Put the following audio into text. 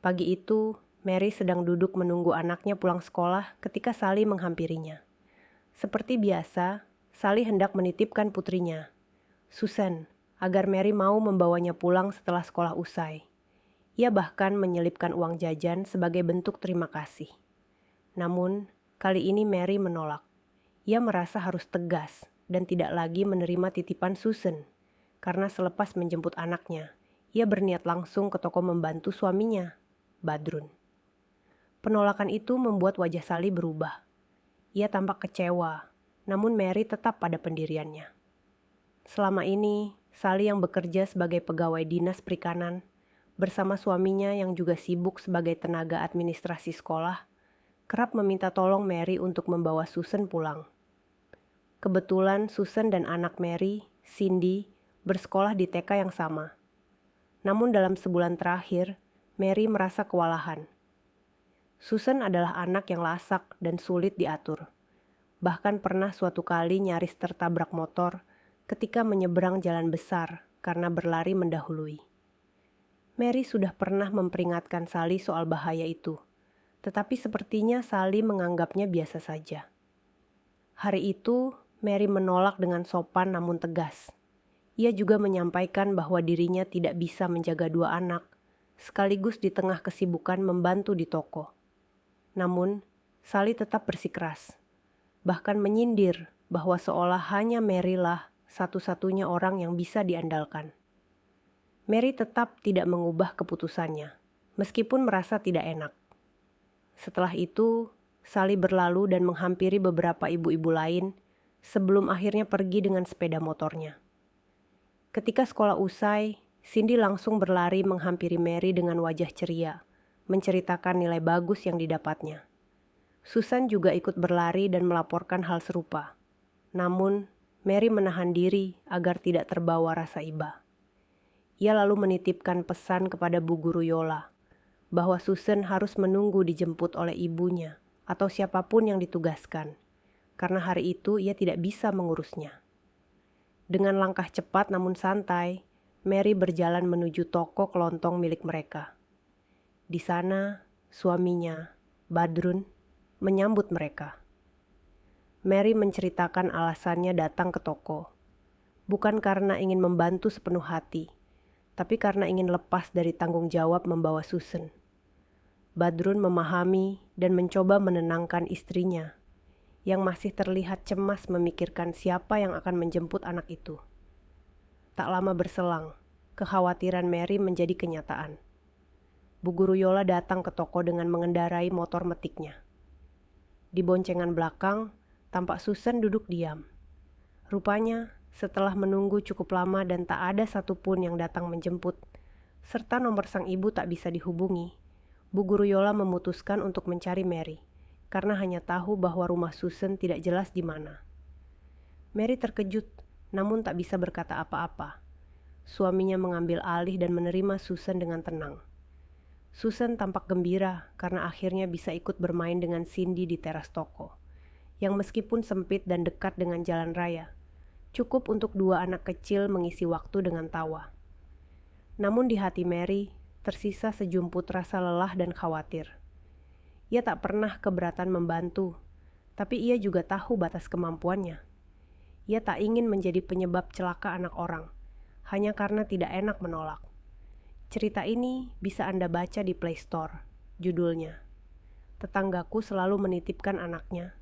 Pagi itu, Mary sedang duduk menunggu anaknya pulang sekolah ketika Sally menghampirinya. Seperti biasa, Sally hendak menitipkan putrinya, Susan, agar Mary mau membawanya pulang setelah sekolah usai. Ia bahkan menyelipkan uang jajan sebagai bentuk terima kasih. Namun, kali ini Mary menolak. Ia merasa harus tegas dan tidak lagi menerima titipan Susan, karena selepas menjemput anaknya, ia berniat langsung ke toko membantu suaminya, Badrun. Penolakan itu membuat wajah Sally berubah. Ia tampak kecewa, namun Mary tetap pada pendiriannya. Selama ini, Sally yang bekerja sebagai pegawai dinas perikanan, bersama suaminya yang juga sibuk sebagai tenaga administrasi sekolah, kerap meminta tolong Mary untuk membawa Susan pulang. Kebetulan Susan dan anak Mary, Cindy, bersekolah di TK yang sama. Namun dalam sebulan terakhir, Mary merasa kewalahan. Susan adalah anak yang lasak dan sulit diatur. Bahkan pernah suatu kali nyaris tertabrak motor ketika menyeberang jalan besar karena berlari mendahului. Mary sudah pernah memperingatkan Sally soal bahaya itu, tetapi sepertinya Sally menganggapnya biasa saja. Hari itu, Mary menolak dengan sopan namun tegas. Ia juga menyampaikan bahwa dirinya tidak bisa menjaga dua anak, sekaligus di tengah kesibukan membantu di toko. Namun, Sally tetap bersikeras, bahkan menyindir bahwa seolah hanya Mary lah satu-satunya orang yang bisa diandalkan. Mary tetap tidak mengubah keputusannya, meskipun merasa tidak enak. Setelah itu, Sally berlalu dan menghampiri beberapa ibu-ibu lain sebelum akhirnya pergi dengan sepeda motornya. Ketika sekolah usai, Cindy langsung berlari menghampiri Mary dengan wajah ceria, menceritakan nilai bagus yang didapatnya. Susan juga ikut berlari dan melaporkan hal serupa. Namun, Mary menahan diri agar tidak terbawa rasa iba. Ia lalu menitipkan pesan kepada Bu Guru Yola, bahwa Susan harus menunggu dijemput oleh ibunya atau siapapun yang ditugaskan, karena hari itu ia tidak bisa mengurusnya. Dengan langkah cepat namun santai, Mary berjalan menuju toko kelontong milik mereka. Di sana, suaminya, Badrun, menyambut mereka. Mary menceritakan alasannya datang ke toko. Bukan karena ingin membantu sepenuh hati, tapi karena ingin lepas dari tanggung jawab membawa Susan. Badrun memahami dan mencoba menenangkan istrinya, yang masih terlihat cemas memikirkan siapa yang akan menjemput anak itu. Tak lama berselang, kekhawatiran Mary menjadi kenyataan. Bu Guru Yola datang ke toko dengan mengendarai motor metiknya. Di boncengan belakang, tampak Susan duduk diam. Rupanya, setelah menunggu cukup lama dan tak ada satupun yang datang menjemput, serta nomor sang ibu tak bisa dihubungi, Bu Guru Yola memutuskan untuk mencari Mary, karena hanya tahu bahwa rumah Susan tidak jelas di mana. Mary terkejut, namun tak bisa berkata apa-apa. Suaminya mengambil alih dan menerima Susan dengan tenang. Susan tampak gembira karena akhirnya bisa ikut bermain dengan Cindy di teras toko, yang meskipun sempit dan dekat dengan jalan raya, cukup untuk dua anak kecil mengisi waktu dengan tawa. Namun di hati Mary tersisa sejumput rasa lelah dan khawatir. Ia tak pernah keberatan membantu, tapi ia juga tahu batas kemampuannya. Ia tak ingin menjadi penyebab celaka anak orang, hanya karena tidak enak menolak. Cerita ini bisa Anda baca di Play Store. Judulnya, Tetanggaku Selalu Menitipkan Anaknya,